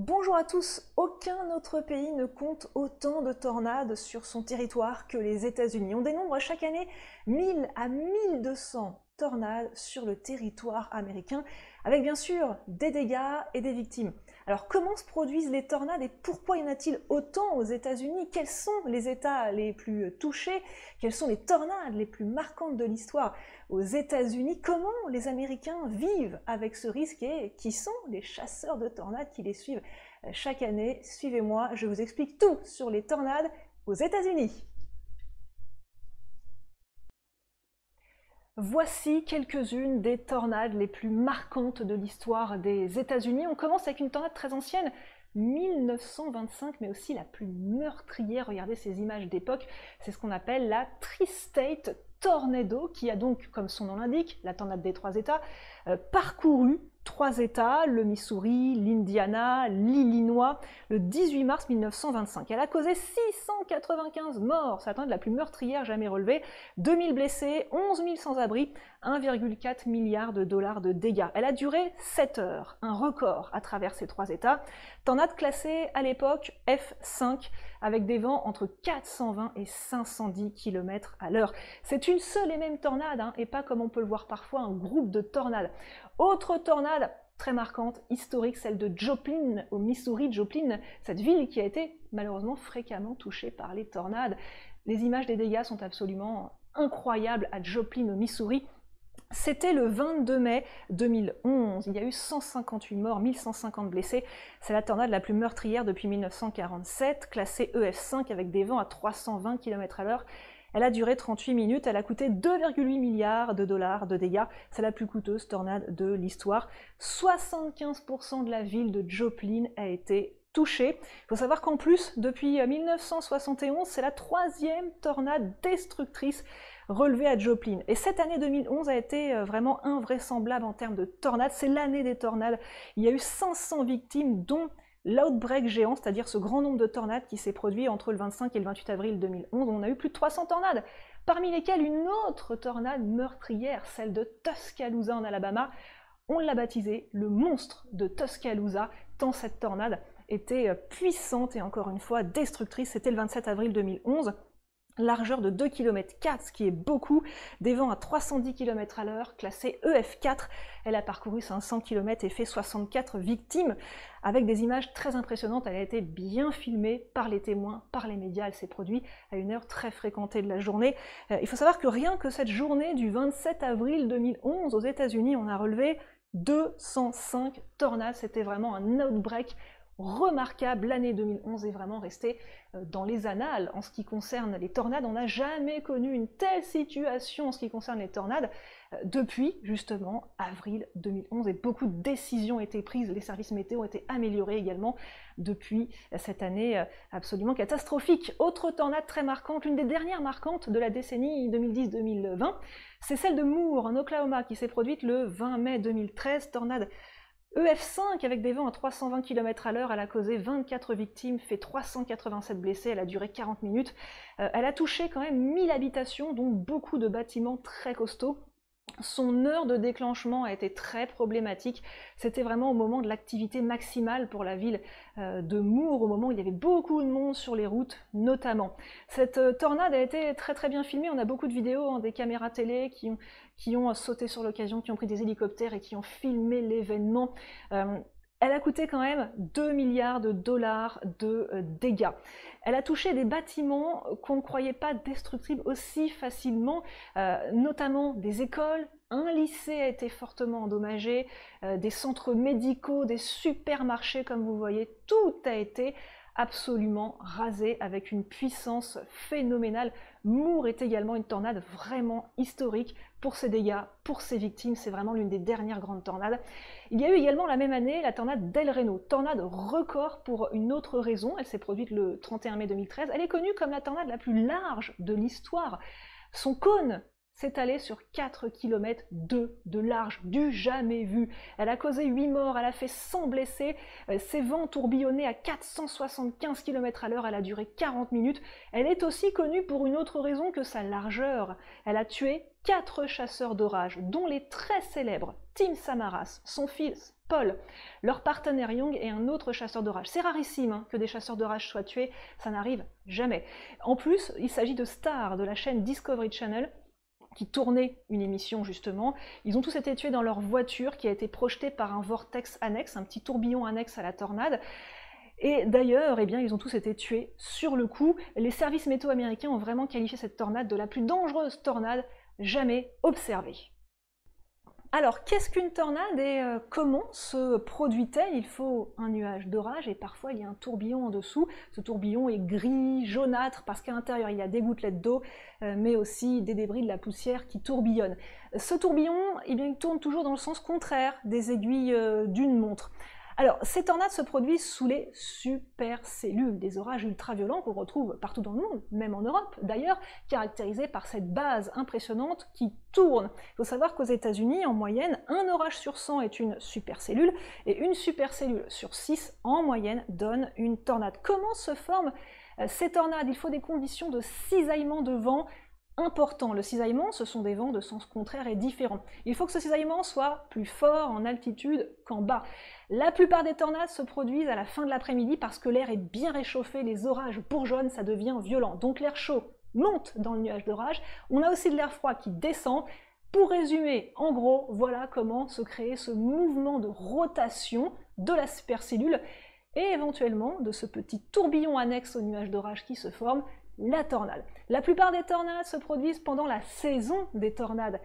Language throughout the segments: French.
Bonjour à tous, aucun autre pays ne compte autant de tornades sur son territoire que les États-Unis. On dénombre chaque année 1000 à 1200 tornades sur le territoire américain, avec bien sûr des dégâts et des victimes. Alors comment se produisent les tornades et pourquoi y en a-t-il autant aux États-Unis? Quels sont les États les plus touchés? Quelles sont les tornades les plus marquantes de l'histoire aux États-Unis? Comment les Américains vivent avec ce risque et qui sont les chasseurs de tornades qui les suivent chaque année? Suivez-moi, je vous explique tout sur les tornades aux États-Unis. Voici quelques-unes des tornades les plus marquantes de l'histoire des États-Unis. On commence avec une tornade très ancienne, 1925, mais aussi la plus meurtrière. Regardez ces images d'époque, c'est ce qu'on appelle la Tri-State Tornado, qui a donc, comme son nom l'indique, la tornade des trois États, parcouru trois États, le Missouri, l'Indiana, l'Illinois, le 18 mars 1925. Elle a causé 695 morts, c'est la tornade la plus meurtrière jamais relevée, 2000 blessés, 11 000 sans-abri, 1,4 milliard de dollars de dégâts. Elle a duré 7 heures, un record à travers ces trois États. Tornade classée à l'époque F5, avec des vents entre 420 et 510 km à l'heure. C'est une seule et même tornade, et pas comme on peut le voir parfois, un groupe de tornades. Autre tornade très marquante, historique, celle de Joplin, au Missouri. Joplin, cette ville qui a été malheureusement fréquemment touchée par les tornades. Les images des dégâts sont absolument incroyables à Joplin, au Missouri. C'était le 22 mai 2011, il y a eu 158 morts, 1150 blessés. C'est la tornade la plus meurtrière depuis 1947, classée EF5 avec des vents à 320 km à l'heure. Elle a duré 38 minutes, elle a coûté 2,8 milliards de dollars de dégâts. C'est la plus coûteuse tornade de l'histoire. 75% de la ville de Joplin a été touchée. Il faut savoir qu'en plus, depuis 1971, c'est la troisième tornade destructrice relevée à Joplin. Et cette année 2011 a été vraiment invraisemblable en termes de tornades. C'est l'année des tornades. Il y a eu 500 victimes, dont l'outbreak géant, c'est-à-dire ce grand nombre de tornades qui s'est produit entre le 25 et le 28 avril 2011. On a eu plus de 300 tornades, parmi lesquelles une autre tornade meurtrière, celle de Tuscaloosa en Alabama. On l'a baptisée le monstre de Tuscaloosa, tant cette tornade était puissante et encore une fois destructrice. C'était le 27 avril 2011. Largeur de 2,4 km, ce qui est beaucoup, des vents à 310 km à l'heure, classée EF4. Elle a parcouru 500 km et fait 64 victimes, avec des images très impressionnantes. Elle a été bien filmée par les témoins, par les médias. Elle s'est produite à une heure très fréquentée de la journée. Il faut savoir que rien que cette journée du 27 avril 2011 aux États-Unis, on a relevé 205 tornades. C'était vraiment un outbreak remarquable. L'année 2011 est vraiment restée dans les annales en ce qui concerne les tornades. On n'a jamais connu une telle situation en ce qui concerne les tornades depuis justement avril 2011, et beaucoup de décisions ont été prises, les services météo ont été améliorés également depuis cette année absolument catastrophique. Autre tornade très marquante, l'une des dernières marquantes de la décennie 2010-2020, c'est celle de Moore en Oklahoma qui s'est produite le 20 mai 2013, tornade EF5 avec des vents à 320 km à l'heure. Elle a causé 24 victimes, fait 387 blessés, elle a duré 40 minutes. Elle a touché quand même 1000 habitations, dont beaucoup de bâtiments très costauds. Son heure de déclenchement a été très problématique. C'était vraiment au moment de l'activité maximale pour la ville de Moore, au moment où il y avait beaucoup de monde sur les routes notamment. Cette tornade a été très bien filmée. On a beaucoup de vidéos, des caméras télé qui ont sauté sur l'occasion, qui ont pris des hélicoptères et qui ont filmé l'événement. Elle a coûté quand même 2 milliards de dollars de dégâts. Elle a touché des bâtiments qu'on ne croyait pas destructibles aussi facilement, notamment des écoles. Un lycée a été fortement endommagé, des centres médicaux, des supermarchés, comme vous voyez, tout a été absolument rasé avec une puissance phénoménale. Moore est également une tornade vraiment historique pour ses dégâts, pour ses victimes. C'est vraiment l'une des dernières grandes tornades. Il y a eu également la même année la tornade d'El Reno, tornade record pour une autre raison. Elle s'est produite le 31 mai 2013. Elle est connue comme la tornade la plus large de l'histoire. Son cône s'étalait sur 4 km de large, du jamais vu. Elle a causé 8 morts, elle a fait 100 blessés, ses vents tourbillonnaient à 475 km à l'heure, elle a duré 40 minutes. Elle est aussi connue pour une autre raison que sa largeur. Elle a tué 4 chasseurs d'orage, dont les très célèbres Tim Samaras, son fils Paul. Leur partenaire Young est un autre chasseur d'orage. C'est rarissime hein, que des chasseurs d'orage soient tués, ça n'arrive jamais. En plus, il s'agit de stars de la chaîne Discovery Channel, qui tournaient une émission justement. Ils ont tous été tués dans leur voiture qui a été projetée par un vortex annexe, un petit tourbillon annexe à la tornade. Et d'ailleurs, eh bien, ils ont tous été tués sur le coup. Les services météo américains ont vraiment qualifié cette tornade de la plus dangereuse tornade jamais observée. Alors, qu'est-ce qu'une tornade et comment se produit-elle? Il faut un nuage d'orage et parfois il y a un tourbillon en dessous. Ce tourbillon est gris, jaunâtre, parce qu'à l'intérieur il y a des gouttelettes d'eau, mais aussi des débris, de la poussière qui tourbillonnent. Ce tourbillon, eh bien, il tourne toujours dans le sens contraire des aiguilles d'une montre. Alors, ces tornades se produisent sous les supercellules, des orages ultraviolents qu'on retrouve partout dans le monde, même en Europe d'ailleurs, caractérisés par cette base impressionnante qui tourne. Il faut savoir qu'aux États-Unis, en moyenne, un orage sur 100 est une supercellule, et une supercellule sur 6, en moyenne, donne une tornade. Comment se forment ces tornades? Il faut des conditions de cisaillement de vent important. Le cisaillement, ce sont des vents de sens contraire et différents. Il faut que ce cisaillement soit plus fort en altitude qu'en bas. La plupart des tornades se produisent à la fin de l'après-midi parce que l'air est bien réchauffé, les orages bourgeonnent, ça devient violent. Donc l'air chaud monte dans le nuage d'orage. On a aussi de l'air froid qui descend. Pour résumer, en gros, voilà comment se crée ce mouvement de rotation de la supercellule et éventuellement de ce petit tourbillon annexe au nuage d'orage qui se forme, la tornade. La plupart des tornades se produisent pendant la saison des tornades,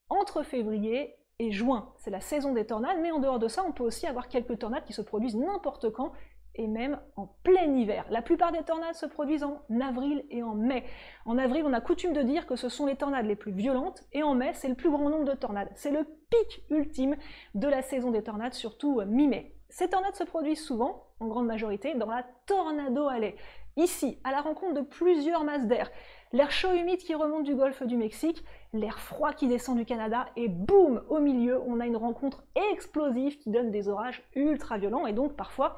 entre février et juin. C'est la saison des tornades, mais en dehors de ça, on peut aussi avoir quelques tornades qui se produisent n'importe quand, et même en plein hiver. La plupart des tornades se produisent en avril et en mai. En avril, on a coutume de dire que ce sont les tornades les plus violentes, et en mai, c'est le plus grand nombre de tornades. C'est le pic ultime de la saison des tornades, surtout mi-mai. Ces tornades se produisent souvent, en grande majorité, dans la Tornado Alley. Ici, à la rencontre de plusieurs masses d'air, l'air chaud humide qui remonte du golfe du Mexique, l'air froid qui descend du Canada, et boum, au milieu, on a une rencontre explosive qui donne des orages ultra violents, et donc parfois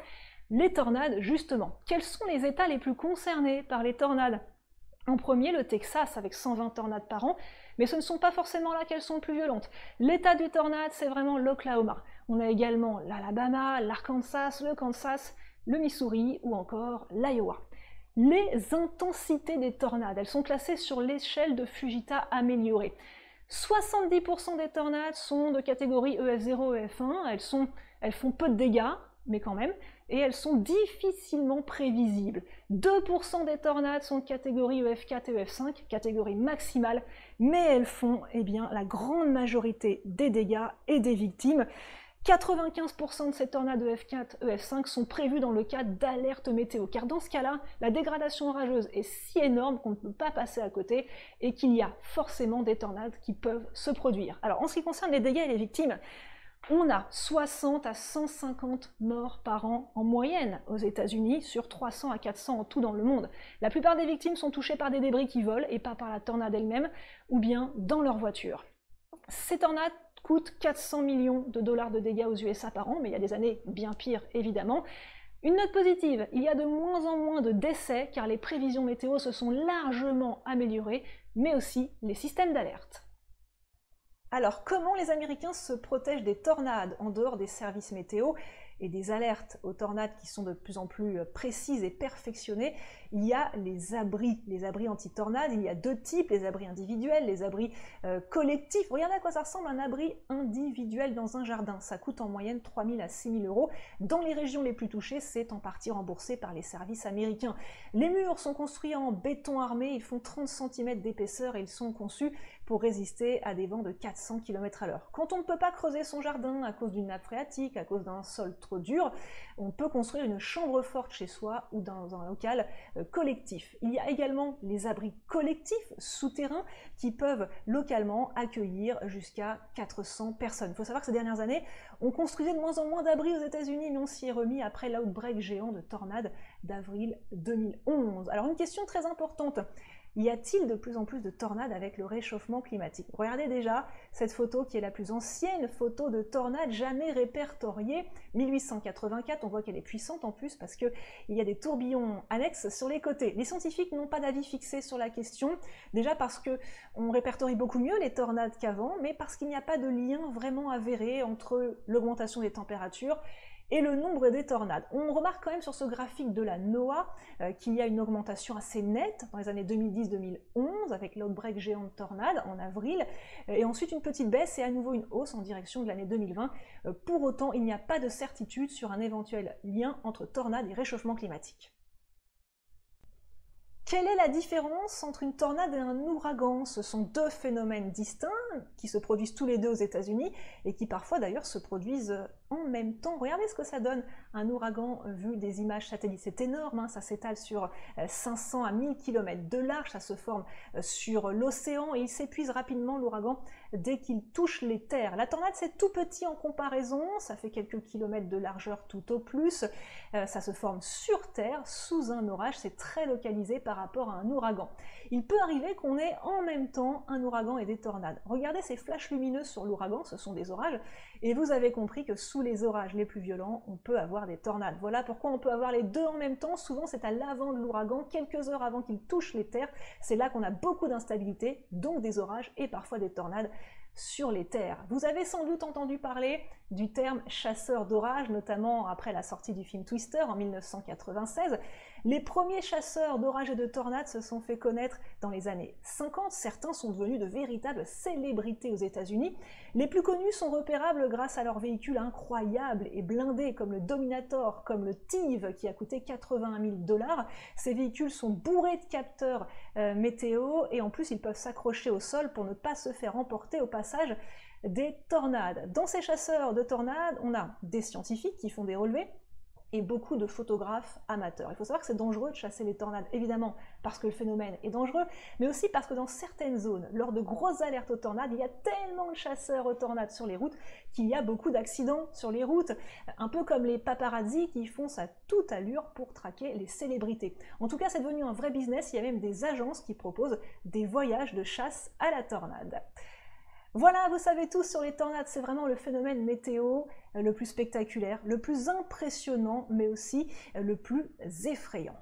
les tornades, justement. Quels sont les États les plus concernés par les tornades? En premier, le Texas, avec 120 tornades par an, mais ce ne sont pas forcément là qu'elles sont les plus violentes. L'état du tornade, c'est vraiment l'Oklahoma. On a également l'Alabama, l'Arkansas, le Kansas, le Missouri ou encore l'Iowa. Les intensités des tornades, elles sont classées sur l'échelle de Fujita améliorée. 70% des tornades sont de catégorie EF0, EF1, elles font peu de dégâts, mais quand même, et elles sont difficilement prévisibles. 2% des tornades sont de catégorie EF4 et EF5, catégorie maximale, mais elles font la grande majorité des dégâts et des victimes. 95% de ces tornades EF4, EF5 sont prévues dans le cadre d'alerte météo, car dans ce cas-là, la dégradation orageuse est si énorme qu'on ne peut pas passer à côté et qu'il y a forcément des tornades qui peuvent se produire. Alors en ce qui concerne les dégâts et les victimes, on a 60 à 150 morts par an en moyenne aux États-Unis, sur 300 à 400 en tout dans le monde. La plupart des victimes sont touchées par des débris qui volent et pas par la tornade elle-même, ou bien dans leur voiture. Ces tornades coûtent 400 millions de dollars de dégâts aux USA par an, mais il y a des années bien pires évidemment. Une note positive, il y a de moins en moins de décès car les prévisions météo se sont largement améliorées, mais aussi les systèmes d'alerte. Alors, comment les Américains se protègent des tornades en dehors des services météo et des alertes aux tornades qui sont de plus en plus précises et perfectionnées? Il y a les abris anti-tornades. Il y a deux types, les abris individuels, les abris collectifs. Regardez à quoi ça ressemble un abri individuel dans un jardin. Ça coûte en moyenne 3 000 à 6 000 euros. Dans les régions les plus touchées, c'est en partie remboursé par les services américains. Les murs sont construits en béton armé, ils font 30 cm d'épaisseur et ils sont conçus pour résister à des vents de 400 km/h. Quand on ne peut pas creuser son jardin à cause d'une nappe phréatique, à cause d'un sol trop dur, on peut construire une chambre forte chez soi ou dans un local collectif. Il y a également les abris collectifs souterrains qui peuvent localement accueillir jusqu'à 400 personnes. Il faut savoir que ces dernières années, on construisait de moins en moins d'abris aux États-Unis, mais on s'y est remis après l'outbreak géant de tornades d'avril 2011. Alors une question très importante. Y a-t-il de plus en plus de tornades avec le réchauffement climatique? Regardez déjà cette photo qui est la plus ancienne photo de tornade jamais répertoriée, 1884, on voit qu'elle est puissante en plus parce qu'il y a des tourbillons annexes sur les côtés. Les scientifiques n'ont pas d'avis fixé sur la question, déjà parce qu'on répertorie beaucoup mieux les tornades qu'avant, mais parce qu'il n'y a pas de lien vraiment avéré entre l'augmentation des températures et le nombre des tornades. On remarque quand même sur ce graphique de la NOAA qu'il y a une augmentation assez nette dans les années 2010-2011 avec l'outbreak géant de tornades en avril, et ensuite une petite baisse et à nouveau une hausse en direction de l'année 2020. Pour autant, il n'y a pas de certitude sur un éventuel lien entre tornades et réchauffement climatique. Quelle est la différence entre une tornade et un ouragan? Ce sont deux phénomènes distincts qui se produisent tous les deux aux États-Unis et qui parfois d'ailleurs se produisent en même temps. Regardez ce que ça donne, un ouragan vu des images satellites. C'est énorme, hein, ça s'étale sur 500 à 1000 km de large, ça se forme sur l'océan et il s'épuise rapidement, l'ouragan, dès qu'il touche les terres. La tornade, c'est tout petit en comparaison, ça fait quelques kilomètres de largeur tout au plus. Ça se forme sur terre, sous un orage, c'est très localisé par rapport à un ouragan. Il peut arriver qu'on ait en même temps un ouragan et des tornades. Regardez ces flashs lumineux sur l'ouragan, ce sont des orages, et vous avez compris que sous les orages les plus violents, on peut avoir des tornades. Voilà pourquoi on peut avoir les deux en même temps. Souvent, c'est à l'avant de l'ouragan, quelques heures avant qu'il touche les terres. C'est là qu'on a beaucoup d'instabilité, donc des orages et parfois des tornades sur les terres. Vous avez sans doute entendu parler du terme chasseur d'orage, notamment après la sortie du film Twister en 1996. Les premiers chasseurs d'orage et de tornades se sont fait connaître dans les années 50. Certains sont devenus de véritables célébrités aux États-Unis. Les plus connus sont repérables grâce à leurs véhicules incroyables et blindés, comme le Dominator, comme le Tive, qui a coûté 81 000 $. Ces véhicules sont bourrés de capteurs météo et en plus ils peuvent s'accrocher au sol pour ne pas se faire emporter au passage des tornades. Dans ces chasseurs de tornades, on a des scientifiques qui font des relevés et beaucoup de photographes amateurs. Il faut savoir que c'est dangereux de chasser les tornades, évidemment parce que le phénomène est dangereux, mais aussi parce que dans certaines zones, lors de grosses alertes aux tornades, il y a tellement de chasseurs aux tornades sur les routes qu'il y a beaucoup d'accidents sur les routes, un peu comme les paparazzis qui foncent à toute allure pour traquer les célébrités. En tout cas, c'est devenu un vrai business, il y a même des agences qui proposent des voyages de chasse à la tornade. Voilà, vous savez tout sur les tornades, c'est vraiment le phénomène météo le plus spectaculaire, le plus impressionnant, mais aussi le plus effrayant.